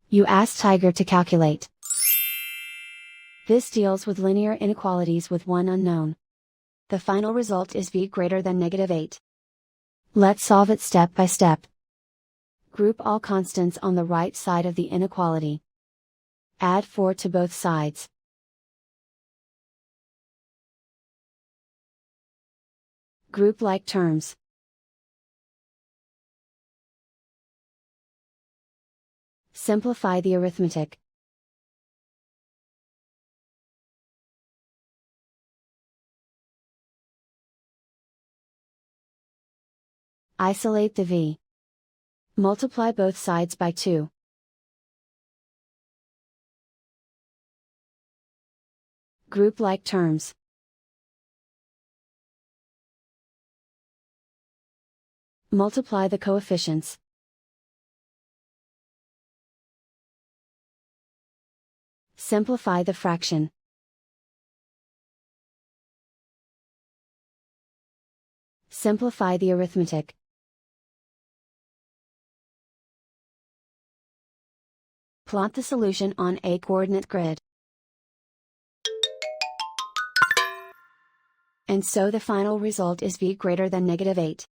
You ask Tiger to calculate. This deals with linear inequalities with one unknown. The final result is v greater than -8. Let's solve it step by step. Group all constants on the right side of the inequality. Add 4 to both sides. Group like terms. Simplify the arithmetic. Isolate the v. Multiply both sides by 2. Group like terms. Multiply the coefficients. Simplify the fraction. Simplify the arithmetic. Plot the solution on a coordinate grid. And so the final result is v greater than -8.